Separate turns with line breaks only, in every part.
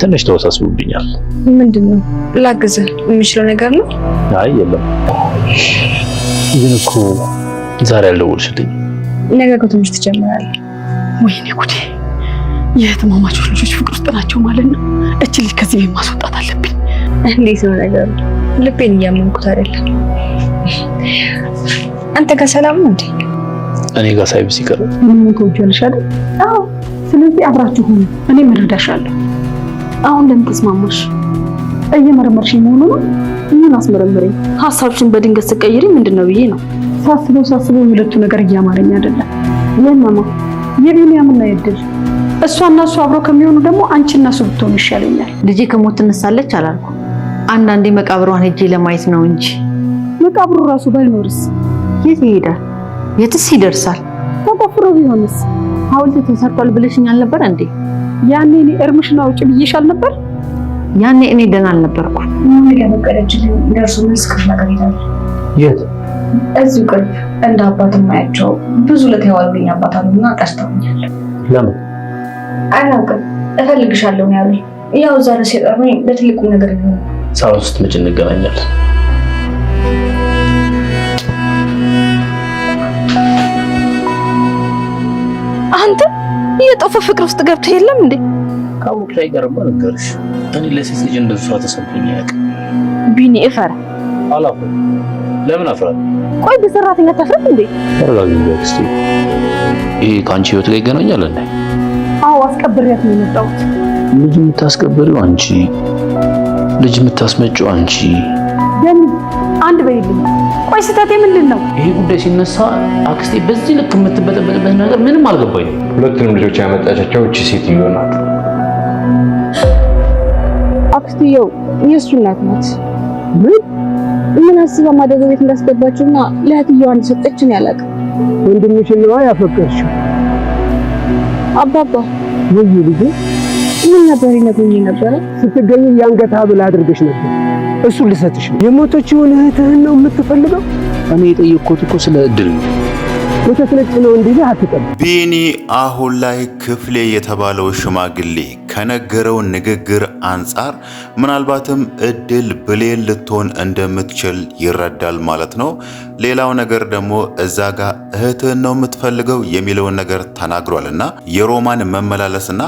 ትንሽ ተወሳስቦብኛል።
ምንድነው? ላግዝህ የምችለው ነገር ነው?
አይ የለም። ግን እኮ ዛሬ አልደወልሽልኝ።
ነገ እኮ ትምህርት ትጀምራለህ።
ወይኔ ጉዴ! የእህትማማቾች ልጆች ፍቅር ውስጥ ናቸው ማለት ነው። እቺ ልጅ ከዚህ ቤት ማስወጣት አለብኝ።
እንዴት ነው ነገሩ? ልቤን እያመንኩት አይደለም። አንተ ጋር ሰላም ነው እንዴ?
እኔ ጋር ሳይብስ ይቀር
ምን ትወጃለሽ አይደል? አዎ። ስለዚህ አብራችሁ ሁኑ። እኔ እረዳሻለሁ። አሁን ለምን ተስማማሽ? እየመረመርሽ መሆኑ ነው? ምን አስመረምረኝ? ሐሳብሽን በድንገት ስቀይሪ ምንድነው ብዬ ነው። ሳስበው ሁለቱ ነገር እያማረኝ አይደለም። የነማ የቢኒያምና የድል እሷና እሱ አብረው ከሚሆኑ ደግሞ አንቺና እሱ ብትሆኑ ይሻለኛል።
ልጄ ከሞት ትነሳለች አላልኩ? አንዳንዴ መቃብሯን ሄጄ ለማየት ነው እንጂ
መቃብሩ ራሱ ባይኖርስ
የት ይሄዳል? የትስ ይደርሳል?
ተቆፍሮ ቢሆንስ?
ሐውልት ተሰርቷል ብለሽኝ አልነበር እንዴ?
ያኔ እኔ እርምሽና ውጭ ብዬሻል ነበር።
ያኔ እኔ ደህና አልነበርኩ።
ምን ያመቀለች ደርሶ መስከፍ ነገር ይላል።
የት?
እዚሁ ቅርብ እንደ አባት ማያቸው ብዙ ለተዋልኝ አባት አሉና ቀርተውኛል።
ለምን?
አላውቅም። እፈልግሻለሁ ነው ያሉኝ። ያው ዛሬ ሲጠሩኝ ለትልቁ ነገር ነው።
ሳውንድ ውስጥ መቼ እንገናኛለን?
አንተ የጦፈ ፍቅር ውስጥ ገብተህ የለም እንዴ?
ካወቅሽ አይቀርም ነገርሽ። እኔ ለሴት ልጅ እንደሷ ተሰምቶኝ አያውቅም።
ቢኒ እፈራ።
አላውቅም። ለምን አፍራለሁ?
ቆይ በሰራተኛ ተፍረት እንዴ?
ተረጋጊ እስቲ። ይሄ ከአንቺ ህይወት ጋር ይገናኛል እንዴ?
አዎ አስቀብሬያት ነው የመጣሁት።
ልጅ የምታስቀብሪው አንቺ፣ ልጅ የምታስመጪው አንቺ።
ደም አንድ በይልኝ። ቆይ ስህተቴ ምንድን ነው?
ይሄ ጉዳይ ሲነሳ አክስቴ በዚህ ልክ የምትበጠበጥበት ነገር ምንም አልገባኝም።
ሁለቱንም ልጆች ያመጣቻቸው እቺ ሴትዮ ናት።
አክስትየው የእሱ እናት ናት። ምን አስባ ማደጎ ቤት እንዳስገባችውና ለእህትየዋ እንደሰጠችን ያላቅም።
ወንድምሽን ነው ያፈቀርሽው?
አባባ
ወይ ልጅ
ምን ነበር ይነግሩኝ ነበር?
ስትገኝ የአንገት ሐብል አድርገሽ ነበር። እሱ ልሰጥሽ ነው። የሞተችውን እህትህን ነው የምትፈልገው?
እኔ የጠየቅኩት እኮ ስለ እድል ነው።
ወተት ነው እንዲህ አትጠብ።
ቢኒ አሁን ላይ ክፍሌ የተባለው ሽማግሌ ከነገረው ንግግር አንጻር ምናልባትም እድል ብሌን ልትሆን እንደምትችል ይረዳል ማለት ነው። ሌላው ነገር ደግሞ እዛ ጋር እህትህን ነው የምትፈልገው የሚለውን ነገር ተናግሯልና የሮማን መመላለስና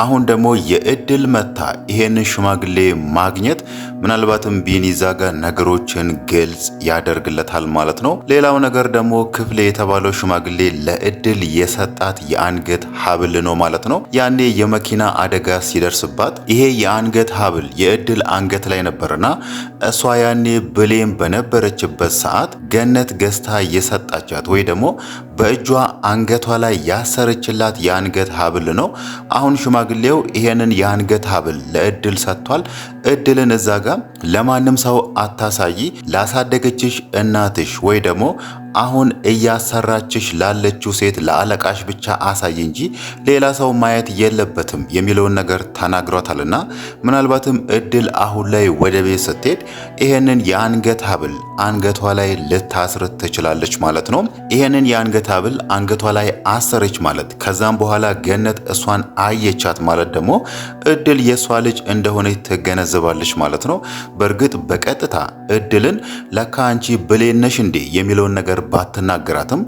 አሁን ደግሞ የእድል መታ ይሄንን ሽማግሌ ማግኘት ምናልባትም ቢኒ እዛ ጋር ነገሮችን ግልጽ ያደርግለታል ማለት ነው። ሌላው ነገር ደግሞ ክፍሌ የተባለው ሽማግሌ ለእድል የሰጣት የአንገት ሐብል ነው ማለት ነው። ያኔ የመኪና አደጋ ሲደርስባት ይሄ የአንገት ሐብል የእድል አንገት ላይ ነበርና እሷ ያኔ ብሌን በነበረችበት ሰዓት ገነት ገዝታ የሰጣቻት ወይ ደግሞ በእጇ አንገቷ ላይ ያሰረችላት የአንገት ሐብል ነው። አሁን ሽማግሌው ይሄንን የአንገት ሐብል ለእድል ሰጥቷል። እድልን እዛ ጋር ለማንም ሰው አታሳይ፣ ላሳደገችሽ እናትሽ ወይ ደግሞ አሁን እያሰራችሽ ላለችው ሴት ለአለቃሽ ብቻ አሳይ እንጂ ሌላ ሰው ማየት የለበትም የሚለውን ነገር ተናግሯታልና ምናልባትም እድል አሁን ላይ ወደ ቤት ስትሄድ ይሄንን የአንገት ሐብል አንገቷ ላይ ልታስር ትችላለች ማለት ነው። ይሄንን የአንገት ሐብል አንገቷ ላይ አሰረች ማለት ከዛም በኋላ ገነት እሷን አየቻት ማለት ደግሞ እድል የሷ ልጅ እንደሆነች ትገነዘባለች ማለት ነው። በእርግጥ በቀጥታ እድልን ለካ አንቺ ብሌን ነሽ እንዴ የሚለውን ነገር ባትናገራትም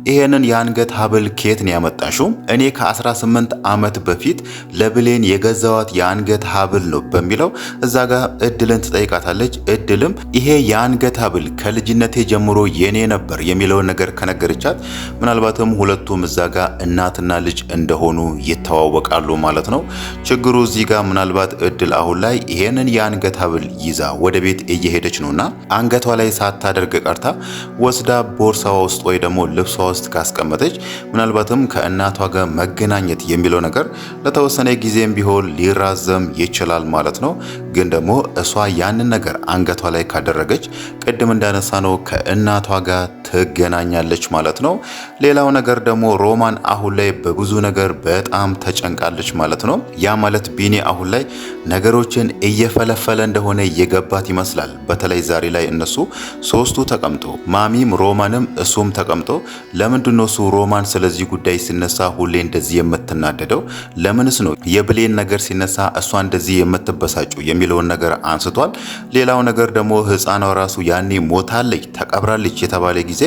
ይሄንን የአንገት ሐብል ከየት ነው ያመጣሽው? እኔ ከ18 ዓመት በፊት ለብሌን የገዛዋት የአንገት ሐብል ነው በሚለው እዛ ጋር እድልን ትጠይቃታለች። እድልም ይሄ የአንገት ሐብል ከልጅነቴ ጀምሮ የኔ ነበር የሚለውን ነገር ከነገረቻት ምናልባትም ሁለቱም እዛ ጋር እናትና ልጅ እንደሆኑ ይተዋወቃሉ ማለት ነው። ችግሩ እዚህ ጋር ምናልባት እድል አሁን ላይ ይሄንን የአንገት ሐብል ይዛ ወደ ቤት እየሄደች ነውና አንገቷ ላይ ሳታደርግ ቀርታ ወስዳ ቦርሳዋ ውስጥ ወይ ደግሞ ልብሷ ውስጥ ካስቀመጠች ምናልባትም ከእናቷ ጋር መገናኘት የሚለው ነገር ለተወሰነ ጊዜም ቢሆን ሊራዘም ይችላል ማለት ነው። ግን ደግሞ እሷ ያንን ነገር አንገቷ ላይ ካደረገች ቅድም እንዳነሳ ነው ከእናቷ ጋር ትገናኛለች ማለት ነው። ሌላው ነገር ደግሞ ሮማን አሁን ላይ በብዙ ነገር በጣም ተጨንቃለች ማለት ነው። ያ ማለት ቢኒ አሁን ላይ ነገሮችን እየፈለፈለ እንደሆነ የገባት ይመስላል። በተለይ ዛሬ ላይ እነሱ ሶስቱ ተቀምጦ ማሚም ሮማንም እሱም ተቀምጦ ለምንድነው እሱ ሮማን ስለዚህ ጉዳይ ሲነሳ ሁሌ እንደዚህ የምትናደደው? ለምንስ ነው የብሌን ነገር ሲነሳ እሷ እንደዚህ የምትበሳጩ የሚለውን ነገር አንስቷል። ሌላው ነገር ደግሞ ህፃኗ ራሱ ያኔ ሞታለች ተቀብራለች የተባለ ጊዜ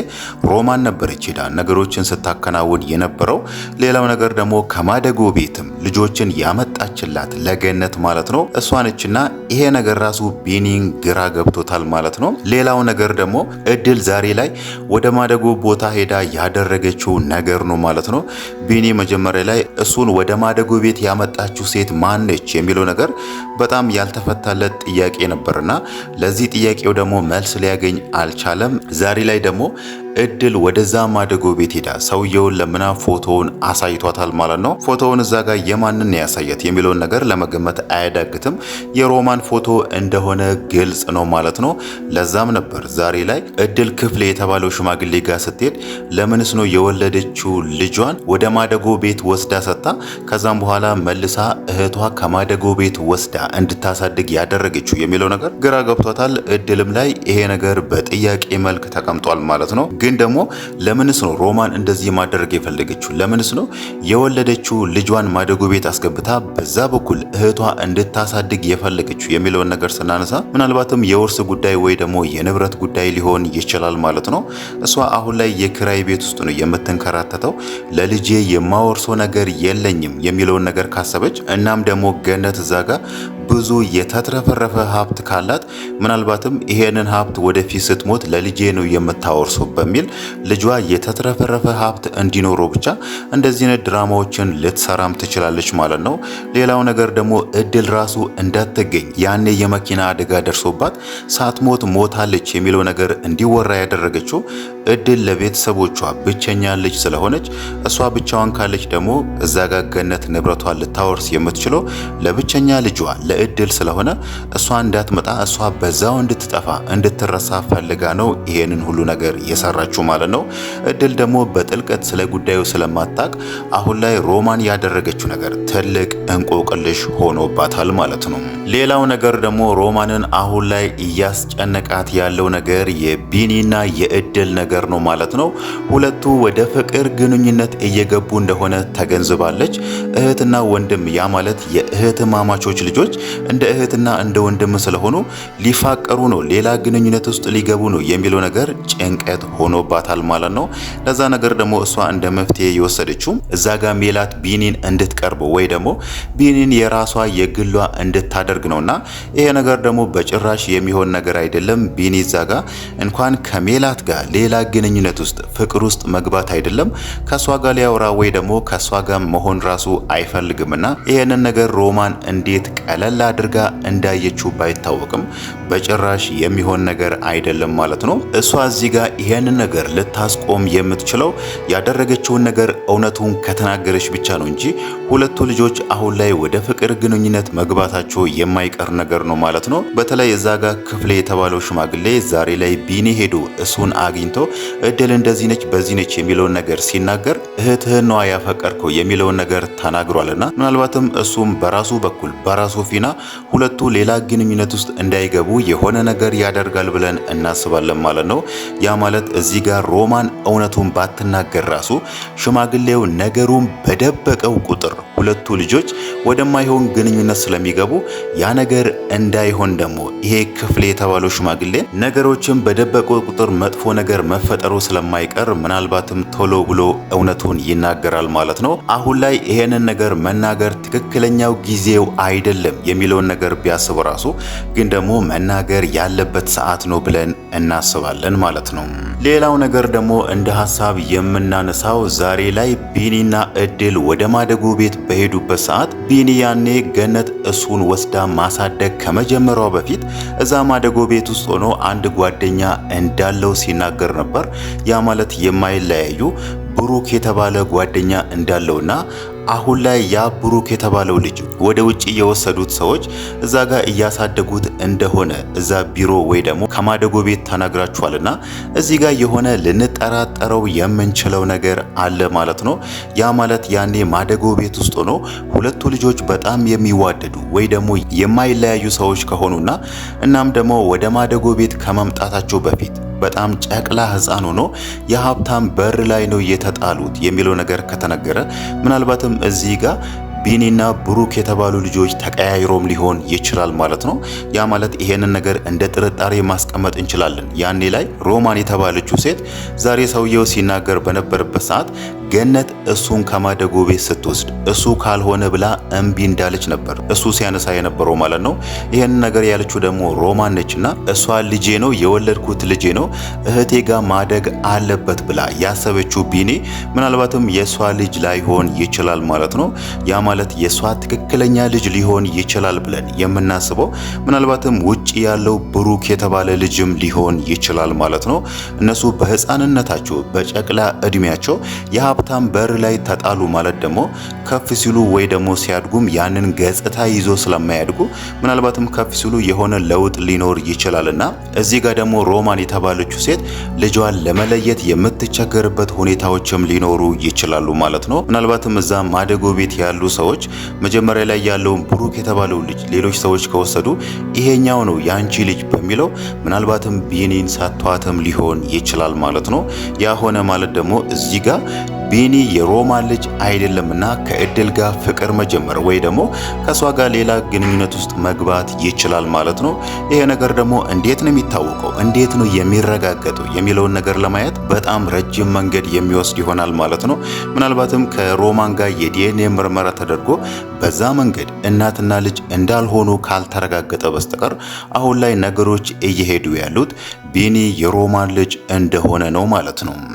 ሮማን ነበረች ሄዳ ነገሮችን ስታከናውን የነበረው። ሌላው ነገር ደግሞ ከማደጎ ቤትም ልጆችን ያመጣችላት ለገነት ማለት ነው እሷ ነችና ይሄ ነገር ራሱ ቢኒን ግራ ገብቶታል ማለት ነው። ሌላው ነገር ደግሞ እድል ዛሬ ላይ ወደ ማደጎ ቦታ ሄዳ ያደረገችው ነገር ነው ማለት ነው። ቢኒ መጀመሪያ ላይ እሱን ወደ ማደጎ ቤት ያመጣችው ሴት ማነች የሚለው ነገር በጣም ያልተፈታለት ጥያቄ ነበርና ለዚህ ጥያቄው ደግሞ መልስ ሊያገኝ አልቻለም። ዛሬ ላይ ደግሞ እድል ወደዛ ማደጎ ቤት ሄዳ ሰውየውን ለምና ፎቶውን አሳይቷታል ማለት ነው። ፎቶውን እዛ ጋር የማንን ያሳያት የሚለውን ነገር ለመገመት አያዳግትም። የሮማን ፎቶ እንደሆነ ግልጽ ነው ማለት ነው። ለዛም ነበር ዛሬ ላይ እድል ክፍሌ የተባለው ሽማግሌ ጋር ስትሄድ ለምንስ ነው የወለደችው ልጇን ወደ ማደጎ ቤት ወስዳ ሰጣ ከዛም በኋላ መልሳ እህቷ ከማደጎ ቤት ወስዳ እንድታሳድግ ያደረገችው የሚለው ነገር ግራ ገብቷታል። እድልም ላይ ይሄ ነገር በጥያቄ መልክ ተቀምጧል ማለት ነው። ግን ደግሞ ለምንስ ነው ሮማን እንደዚህ ማድረግ የፈለገችው? ለምንስ ነው የወለደችው ልጇን ማደጎ ቤት አስገብታ በዛ በኩል እህቷ እንድታሳድግ የፈለገችው የሚለውን ነገር ስናነሳ ምናልባትም የውርስ ጉዳይ ወይ ደግሞ የንብረት ጉዳይ ሊሆን ይችላል ማለት ነው። እሷ አሁን ላይ የክራይ ቤት ውስጥ ነው የምትንከራተተው። ለልጄ የማወርሰው ነገር የለኝም የሚለውን ነገር ካሰበች እናም ደግሞ ገነት እዛ ጋር ብዙ የተትረፈረፈ ሀብት ካላት ምናልባትም ይሄንን ሀብት ወደፊት ስትሞት ለልጄ ነው የምታወርሰው በሚል ልጇ የተትረፈረፈ ሀብት እንዲኖረው ብቻ እንደዚህ አይነት ድራማዎችን ልትሰራም ትችላለች ማለት ነው። ሌላው ነገር ደግሞ እድል ራሱ እንዳትገኝ ያኔ የመኪና አደጋ ደርሶባት ሳትሞት ሞታለች የሚለው ነገር እንዲወራ ያደረገችው እድል ለቤተሰቦቿ ብቸኛ ልጅ ስለሆነች እሷ ብቻዋን ካለች ደግሞ እዛ ጋር ገነት ንብረቷን ልታወርስ የምትችለው ለብቸኛ ልጇ ለእድል ስለሆነ እሷ እንዳትመጣ እሷ በዛው እንድትጠፋ እንድትረሳ ፈልጋ ነው ይሄንን ሁሉ ነገር የሰራችው ማለት ነው። እድል ደግሞ በጥልቀት ስለ ጉዳዩ ስለማታቅ አሁን ላይ ሮማን ያደረገችው ነገር ትልቅ እንቆቅልሽ ሆኖባታል ማለት ነው። ሌላው ነገር ደግሞ ሮማንን አሁን ላይ እያስጨነቃት ያለው ነገር የቢኒና የእድል ነገር ነው ማለት ነው። ሁለቱ ወደ ፍቅር ግንኙነት እየገቡ እንደሆነ ተገንዝባለች። እህትና ወንድም ያ ማለት የእህትማማቾች ልጆች እንደ እህትና እንደ ወንድም ስለሆኑ ሊፋቀሩ ነው፣ ሌላ ግንኙነት ውስጥ ሊገቡ ነው የሚለው ነገር ጭንቀት ሆኖባታል ማለት ነው። ለዛ ነገር ደግሞ እሷ እንደ መፍትሄ የወሰደችው እዛ ጋር ሜላት ቢኒን እንድትቀርበው ወይ ደግሞ ቢኒን የራሷ የግሏ እንድታደርግ ነውና ይሄ ነገር ደግሞ በጭራሽ የሚሆን ነገር አይደለም። ቢኒ እዛ ጋር እንኳን ከሜላት ጋር ሌላ ግንኙነት ውስጥ ፍቅር ውስጥ መግባት አይደለም ከሷ ጋር ሊያወራ ወይ ደግሞ ከሷ ጋር መሆን ራሱ አይፈልግምና ይሄንን ነገር ሮማን እንዴት ቀለል አድርጋ እንዳየችው ባይታወቅም በጭራሽ የሚሆን ነገር አይደለም ማለት ነው። እሷ እዚህ ጋር ይሄንን ነገር ልታስቆም የምትችለው ያደረገችውን ነገር እውነቱን ከተናገረች ብቻ ነው እንጂ ሁለቱ ልጆች አሁን ላይ ወደ ፍቅር ግንኙነት መግባታቸው የማይቀር ነገር ነው ማለት ነው። በተለይ እዛ ጋር ክፍሌ የተባለው ሽማግሌ ዛሬ ላይ ቢኒ ሄዶ እሱን አግኝቶ እድል እንደዚህ ነች በዚህ ነች የሚለውን ነገር ሲናገር እህትህን ነው ያፈቀርከው የሚለውን ነገር ተናግሯልና ምናልባትም እሱም በራሱ በኩል በራሱ ፊና ሁለቱ ሌላ ግንኙነት ውስጥ እንዳይገቡ የሆነ ነገር ያደርጋል ብለን እናስባለን ማለት ነው። ያ ማለት እዚህ ጋር ሮማን እውነቱን ባትናገር ራሱ ሽማግሌው ነገሩን በደበቀው ቁጥር ሁለቱ ልጆች ወደማይሆን ግንኙነት ስለሚገቡ ያ ነገር እንዳይሆን ደግሞ ይሄ ክፍሌ የተባለው ሽማግሌ ነገሮችን በደበቀው ቁጥር መጥፎ ነገር መፈጠሩ ስለማይቀር ምናልባትም ቶሎ ብሎ እውነቱን ይናገራል ማለት ነው። አሁን ላይ ይሄንን ነገር መናገር ትክክለኛው ጊዜው አይደለም የሚለውን ነገር ቢያስብ ራሱ ግን ደግሞ መናገር ያለበት ሰዓት ነው ብለን እናስባለን ማለት ነው። ሌላው ነገር ደግሞ እንደ ሐሳብ የምናነሳው ዛሬ ላይ ቢኒና እድል ወደ ማደጎ ቤት በሄዱበት ሰዓት ቢኒ ያኔ ገነት እሱን ወስዳ ማሳደግ ከመጀመሯ በፊት እዛ ማደጎ ቤት ውስጥ ሆኖ አንድ ጓደኛ እንዳለው ሲናገር ነበር። ያ ማለት የማይለያዩ ብሩክ የተባለ ጓደኛ እንዳለውና አሁን ላይ ያ ብሩክ የተባለው ልጅ ወደ ውጪ የወሰዱት ሰዎች እዛ ጋር እያሳደጉት እንደሆነ እዛ ቢሮ ወይ ደግሞ ከማደጎ ቤት ተናግራችኋልና እዚህ ጋር የሆነ ልንጠራጠረው የምንችለው ነገር አለ ማለት ነው። ያ ማለት ያኔ ማደጎ ቤት ውስጥ ሆኖ ሁለቱ ልጆች በጣም የሚዋደዱ ወይ ደግሞ የማይለያዩ ሰዎች ከሆኑና እናም ደግሞ ወደ ማደጎ ቤት ከመምጣታቸው በፊት በጣም ጨቅላ ሕፃን ሆኖ የሀብታም በር ላይ ነው የተጣሉት የሚለው ነገር ከተነገረ ምናልባትም እዚህ ጋር ቢኒና ብሩክ የተባሉ ልጆች ተቀያይሮም ሊሆን ይችላል ማለት ነው። ያ ማለት ይሄንን ነገር እንደ ጥርጣሬ ማስቀመጥ እንችላለን። ያኔ ላይ ሮማን የተባለችው ሴት ዛሬ ሰውየው ሲናገር በነበረበት ሰዓት ገነት እሱን ከማደጎ ቤት ስትወስድ እሱ ካልሆነ ብላ እምቢ እንዳለች ነበር እሱ ሲያነሳ የነበረው ማለት ነው። ይሄንን ነገር ያለችው ደግሞ ሮማን ነችና እሷ ልጄ ነው የወለድኩት ልጄ ነው እህቴ ጋር ማደግ አለበት ብላ ያሰበችው ቢኒ ምናልባትም የሷ ልጅ ላይሆን ይችላል ማለት ነው። ያ ማለት የሷ ትክክለኛ ልጅ ሊሆን ይችላል ብለን የምናስበው ምናልባትም ውጪ ያለው ብሩክ የተባለ ልጅም ሊሆን ይችላል ማለት ነው። እነሱ በህፃንነታቸው በጨቅላ እድሜያቸው ሀብታም በር ላይ ተጣሉ ማለት ደግሞ ከፍ ሲሉ ወይ ደግሞ ሲያድጉም ያንን ገጽታ ይዞ ስለማያድጉ ምናልባትም ከፍ ሲሉ የሆነ ለውጥ ሊኖር ይችላልና እዚህ ጋር ደግሞ ሮማን የተባለችው ሴት ልጇን ለመለየት የምትቸገርበት ሁኔታዎችም ሊኖሩ ይችላሉ ማለት ነው። ምናልባትም እዛ ማደጎ ቤት ያሉ ሰዎች መጀመሪያ ላይ ያለውን ብሩክ የተባለው ልጅ ሌሎች ሰዎች ከወሰዱ ይሄኛው ነው ያንቺ ልጅ በሚለው ምናልባትም ቢኒን ሳቷትም ሊሆን ይችላል ማለት ነው። ያ ሆነ ማለት ደግሞ እዚህ ጋር ቢኒ የሮማን ልጅ አይደለምና ከእድል ጋር ፍቅር መጀመር ወይ ደግሞ ከሷ ጋር ሌላ ግንኙነት ውስጥ መግባት ይችላል ማለት ነው። ይሄ ነገር ደግሞ እንዴት ነው የሚታወቀው፣ እንዴት ነው የሚረጋገጠው የሚለውን ነገር ለማየት በጣም ረጅም መንገድ የሚወስድ ይሆናል ማለት ነው። ምናልባትም ከሮማን ጋር የዲኤንኤ ምርመራ ተደርጎ በዛ መንገድ እናትና ልጅ እንዳልሆኑ ካልተረጋገጠ በስተቀር አሁን ላይ ነገሮች እየሄዱ ያሉት ቢኒ የሮማን ልጅ እንደሆነ ነው ማለት ነው።